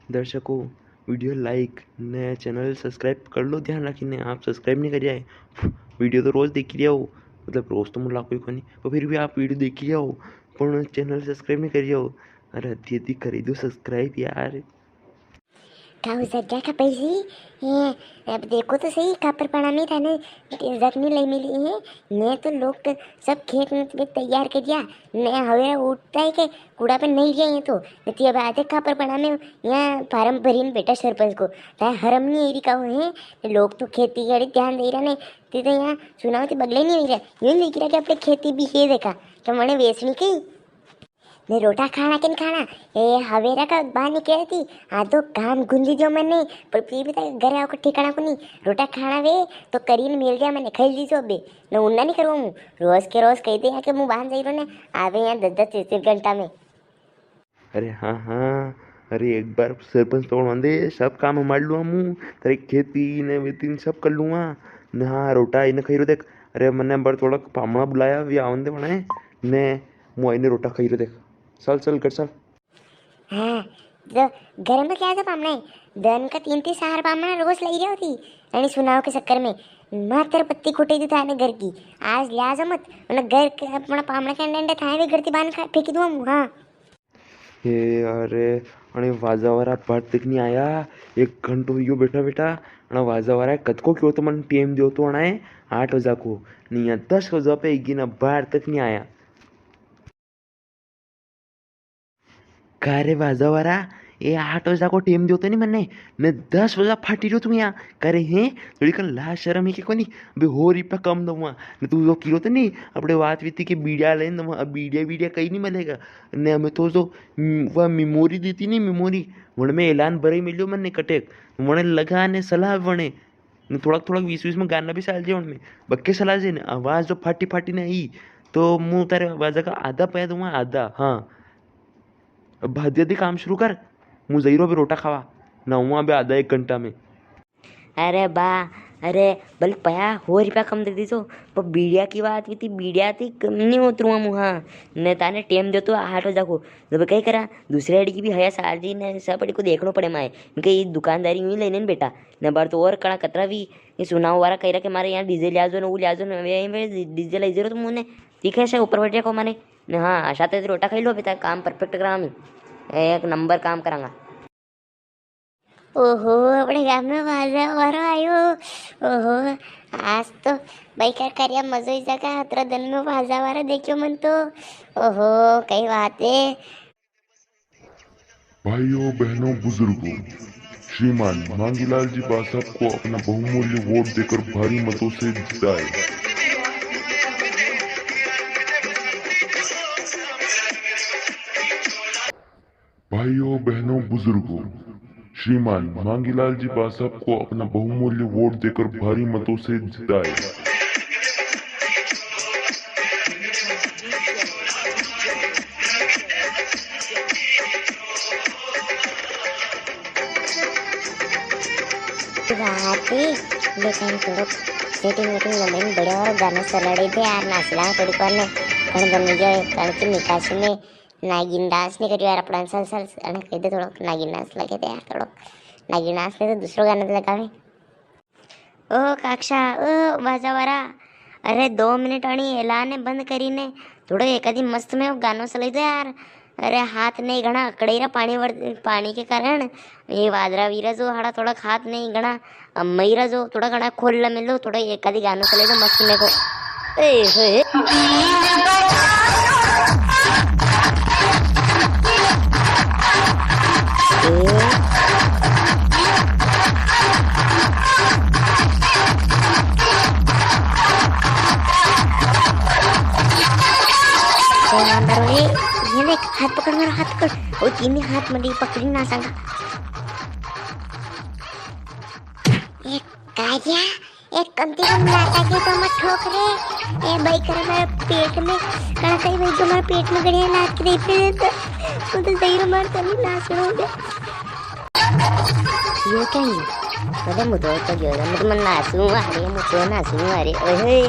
दर्शकों video like ने channel subscribe कर लो। ध्यान रखीने आप सब्सक्राइब नहीं करिए। वीडियो तो रोज़ देख लिया हो, मतलब रोज़ तो मुझे कोई नहीं, पर फिर भी आप वीडियो देख लिया हो पर चैनल सब्सक्राइब नहीं करिए हो। अरे अति करी दो सब्सक्राइब यार। खाऊ सज्जा का पैसे ये अब देखो तो सही कापर पड़ा में था ना जख्मी लई मिली है ने तो लोग तो सब खेत में तैयार कर दिया ने हवे उठता है के कूड़ा पे नहीं गया ये तो नहीं अब आधे कापर पड़ा में यहाँ फार्म भरीन बेटा सरपंच को ता हरम नहीं एरी का है लोग तो खेती गड़ी ध्यान दे रहा ने ते तो यहाँ सुनाओ तो बगले नहीं हो रहा ये लिख रहा कि अपने खेती भी ये देखा तो मैंने वेचनी की ने रोटा खाना किन खाना ए हवेरा का बाहर निकल थी आ तो काम गुंजी जो मैंने पर फिर भी घर आओ को ठिकाना को नहीं रोटा खाना वे तो करीन मिल गया मैंने खाई ली जो बे न उन्ना नहीं करूँ रोज के रोज कहते हैं कि मुँह बांध जाइए ने आवे यहाँ 10-10 घंटा में। अरे हाँ हाँ, अरे एक बार सरपंच पकड़ दे सब काम हमार लूँ मुँह तेरे खेती ने वेती सब कर लूँगा न। हाँ रोटा इन्हें खाई रो देख। अरे मैंने बार थोड़ा पामड़ा बुलाया भी आवन दे बने ने मुँह इन्हें रोटा खाई रो देख। चल चल कर चल। हाँ तो घर में क्या था पामना दन का 3-3 सार पामना रोज लगी रही होती यानी सुनाव के चक्कर में मात्र पत्ती खोटी थी थाने घर की आज लिहाजा मत मतलब घर के अपना पामना के अंडे थाने भी घर की बांध फेंकी दूँ। हाँ हे अरे आणि वाजावारा पाठ तक नहीं आया 1 घंटो हो बेटा बेटा आणि वाजावारा कद को क्यों तो मन टीएम दो तो अणाए 8 बजा को नहीं 10 बजा पे एक ना बाहर तक नहीं आया। का रे वाजावारा ये 8 बजा को टीएम दो तो नहीं मन्ने ने 10 बजा फाटी रो तुम यहाँ करे हैं थोड़ी कल ला शर्म है कि कोनी अबे हो रिपा कम दूंगा ने तू जो किलो तो नहीं अपने बात बीती के बीड़िया लेन दूंगा अब बीड़िया बीड़िया कहीं नहीं मिलेगा ने हमें तो जो वह मेमोरी देती नहीं मेमोरी वण में ऐलान भरे मिलियो मन ने कटेक वणे लगा ने सलाह वणे ने थोड़ा थोड़ा 20-20 में गाना भी साल जे उनमें बक्के सलाह जे ने आवाज जो फाटी फाटी ने आई तो मुंह तारे आवाज का आधा पै दूंगा आधा। हाँ अब भाद्य दी काम शुरू कर मुँह जईरो भी रोटा खावा ना हुआ भी आधा 1 घंटा में। अरे बा अरे बल पया हो रुपया कम दे दी तो पर बीड़िया की बात भी थी बीड़िया थी कम नहीं उतरुआ मुँहा ने ताने टेम दे तो 8 बजा को जब कहीं करा दूसरे अड़ी की भी है साल जी ने सब अड़ी को देखना पड़े माए इनके ये दुकानदारी यूँ लेने बेटा न बार तो और कड़ा कतरा भी ये सुनाओ वारा कह रहा कि हमारे यहाँ डीजे लिया जो न वो लिया जो न डीजे लाई जरूर तुम उन्हें ठीक है ऊपर बैठे को माने न। हाँ आशा तो रोटा खाई लो बेटा काम परफेक्ट करा मैं एक नंबर काम करांगा। ओहो अपने गाँव में वाजा वारो आयो ओहो आज तो भाई क्या करिया मजो ही जगह 17 दिन में वाजा वारा देखियो मन तो ओहो कई बात है। भाइयों बहनों बुजुर्गों श्रीमान मांगीलाल जी बासाब को अपना बहुमूल्य वोट देकर भारी मतों से जिताए। भाइयों बहनों बुजुर्गों श्रीमान मांगीलाल जी बासाब को अपना बहुमूल्य वोट देकर भारी मतों से जिताए। लेकिन थोड़ा सेटिंग वेटिंग लंबे बड़े और गाना चलाड़े थे यार नाचला थोड़ी पर ने कण बन गया कण की निकासी में नागिन डांस नहीं करियो यार अपना सल सल अने कह दे थोड़ा नागिन डांस लगे थे यार थोड़ा नागिन डांस पे तो दूसरो गाना लगावे। ओ काक्षा ओ बाजावारा अरे 2 मिनट आनी ऐलान बंद करी ने थोड़ा एक आधी मस्त में गानो चलाई दो यार। अरे हाथ नहीं घना अकड़ेरा पानी के कारण ये वादरा वीरा जो हड़ा थोड़ा हाथ नहीं घना मईरा जो थोड़ा घना खोल ला मिलो थोड़ा एक आधी गानो चले दो मस्त में को ए ये हाथ पकड़ मेरा हाथ पकड़ और तीन हाथ मंडी पकड़ी ना संगा एक काजिया एक कमती कम लाता के तो मत ठोक रे ए भाई कर मेरे पेट में कड़ा कहीं भाई जो मेरे पेट में गड़िया लात के दे पे तो दही मार तनी नाच रो दे ये क्या है मुझे तो जो मुझे मन नाचूंगा अरे मुझे नाचूंगा अरे ओए